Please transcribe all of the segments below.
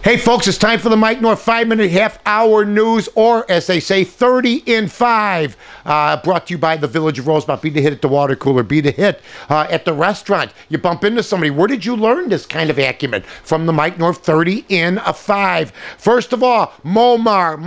Hey folks, it's time for the Mike North 5-minute half-hour news, or as they say, 30 in 5. Brought to you by the Village of Rosemont. Be the hit at the water cooler. Be the hit at the restaurant. You bump into somebody. Where did you learn this kind of acumen? From the Mike North 30 in 5. First of all, Muammar,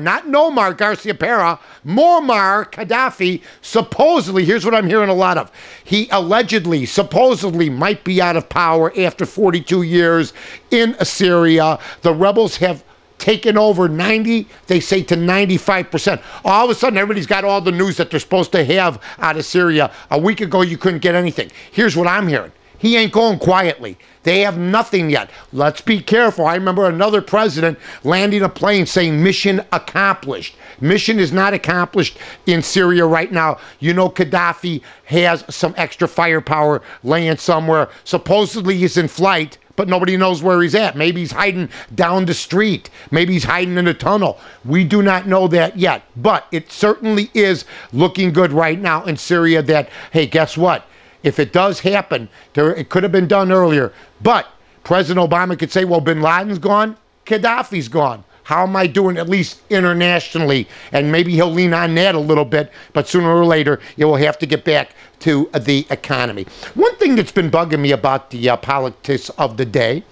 not Nomar Garcia-Pera, Muammar Gaddafi, supposedly, here's what I'm hearing a lot of. He allegedly, supposedly might be out of power after 42 years in Syria. The rebels have taken over 90, they say, to 95%. All of a sudden, everybody's got all the news that they're supposed to have out of Syria. A week ago, you couldn't get anything. Here's what I'm hearing. He ain't going quietly. They have nothing yet. Let's be careful. I remember another president landing a plane saying mission accomplished. Mission is not accomplished in Syria right now. You know, Gaddafi has some extra firepower laying somewhere. Supposedly he's in flight, but nobody knows where he's at. Maybe he's hiding down the street. Maybe he's hiding in a tunnel. We do not know that yet. But it certainly is looking good right now in Syria that, hey, guess what? If it does happen, it could have been done earlier. But President Obama could say, well, bin Laden's gone, Gaddafi's gone. How am I doing, at least internationally? And maybe he'll lean on that a little bit, but sooner or later, you will have to get back to the economy. One thing that's been bugging me about the politics of the day,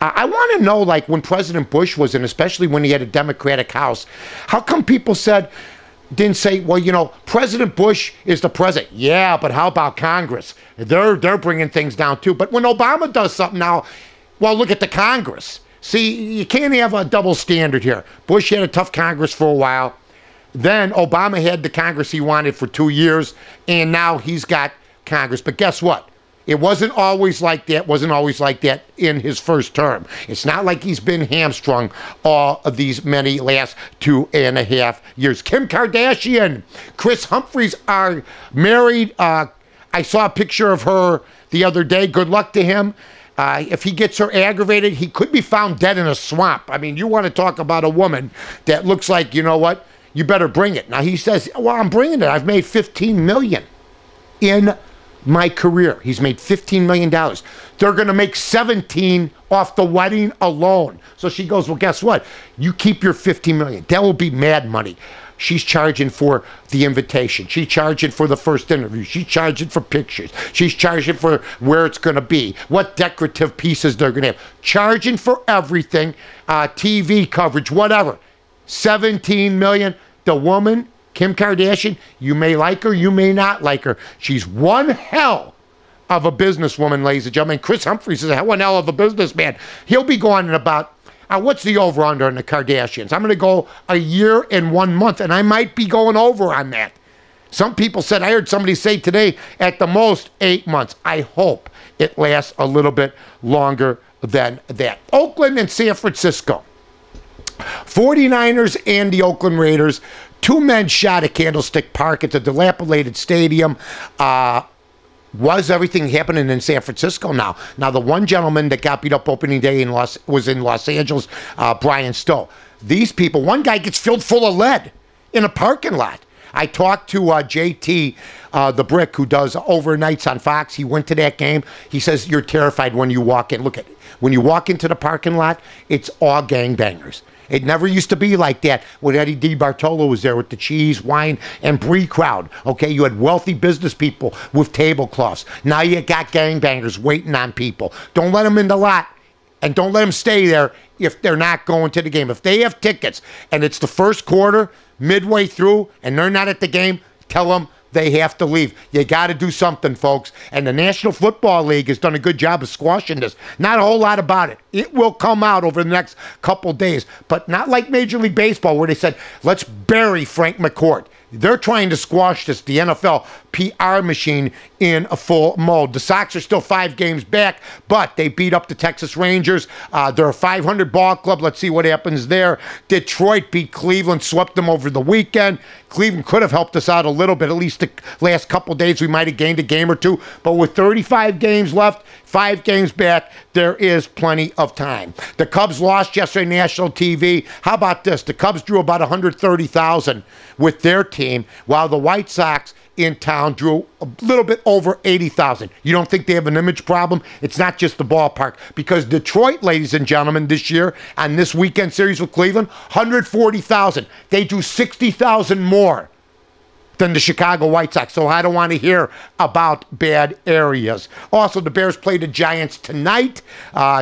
I want to know, like when President Bush was in, especially when he had a Democratic House, how come people didn't say, well, you know, President Bush is the president. Yeah, but how about Congress? They're bringing things down too. But when Obama does something now, well, look at the Congress. See, you can't have a double standard here. Bush had a tough Congress for a while. Then Obama had the Congress he wanted for 2 years, and now he's got Congress. But guess what? It wasn't always like that, in his first term. It's not like he's been hamstrung all of these many last 2.5 years. Kim Kardashian, Chris Humphries are married. I saw a picture of her the other day. Good luck to him. If he gets her aggravated, he could be found dead in a swamp. I mean, you want to talk about a woman that looks like, you know what, you better bring it. Now he says, well, I'm bringing it. I've made $15 million in my career. He's made $15 million. They're going to make 17 off the wedding alone. So she goes, well, guess what? You keep your $15 million. That will be mad money. She's charging for the invitation. She's charging for the first interview. She's charging for pictures. She's charging for where it's going to be, what decorative pieces they're going to have. Charging for everything, TV coverage, whatever. 17 million. The woman, Kim Kardashian, you may like her, you may not like her. She's one hell of a businesswoman, ladies and gentlemen. Chris Humphries is one hell of a businessman. He'll be going in about, what's the over-under on the Kardashians? I'm going to go a year and 1 month, and I might be going over on that. Some people said, I heard somebody say today, at the most 8 months. I hope it lasts a little bit longer than that. Oakland and San Francisco. 49ers and the Oakland Raiders. 2 men shot at Candlestick Park. It's a dilapidated stadium. Was everything happening in San Francisco now? Now, the one gentleman that got beat up opening day was in Los Angeles, Brian Stowe. These people, one guy gets filled full of lead in a parking lot. I talked to JT, the Brick, who does overnights on Fox. He went to that game. He says, you're terrified when you walk in. Look at it. When you walk into the parking lot, it's all gangbangers. It never used to be like that when Eddie DiBartolo was there with the cheese, wine, and brie crowd. Okay, you had wealthy business people with tablecloths. Now you got gangbangers waiting on people. Don't let them in the lot, and don't let them stay there if they're not going to the game. If they have tickets and it's the first quarter, midway through, and they're not at the game, tell them they have to leave. You got to do something, folks. And the National Football League has done a good job of squashing this. Not a whole lot about it. It will come out over the next couple days, but not like Major League Baseball where they said, let's bury Frank McCourt. They're trying to squash this, the NFL PR machine, in a full mode. The Sox are still 5 games back, but they beat up the Texas Rangers. They're a 500 ball club. Let's see what happens there. Detroit beat Cleveland, swept them over the weekend. Cleveland could have helped us out a little bit. At least the last couple days we might have gained a game or two. But with 35 games left, 5 games back, there is plenty of time. The Cubs lost yesterday, national TV. How about this? The Cubs drew about 130,000 with their team, while the White Sox in town drew a little bit over 80,000. You don't think they have an image problem? It's not just the ballpark, because Detroit, ladies and gentlemen, this year on this weekend series with Cleveland, 140,000. They drew 60,000 more than the Chicago White Sox, so I don't want to hear about bad areas. Also, the Bears play the Giants tonight.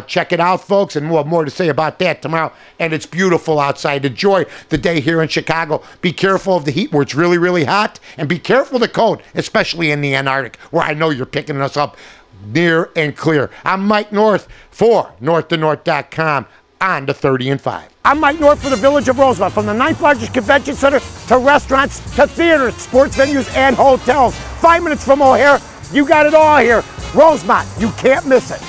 Check it out, folks, and we'll have more to say about that tomorrow. And it's beautiful outside. Enjoy the day here in Chicago. Be careful of the heat where it's really, really hot, and be careful of the cold, especially in the Antarctic, where I know you're picking us up near and clear. I'm Mike North for NorthToNorth.com on the 30 and 5. I'm Mike North for the Village of Rosemont. From the 9th largest convention center to restaurants to theaters, sports venues, and hotels. 5 minutes from O'Hare, you got it all here. Rosemont, you can't miss it.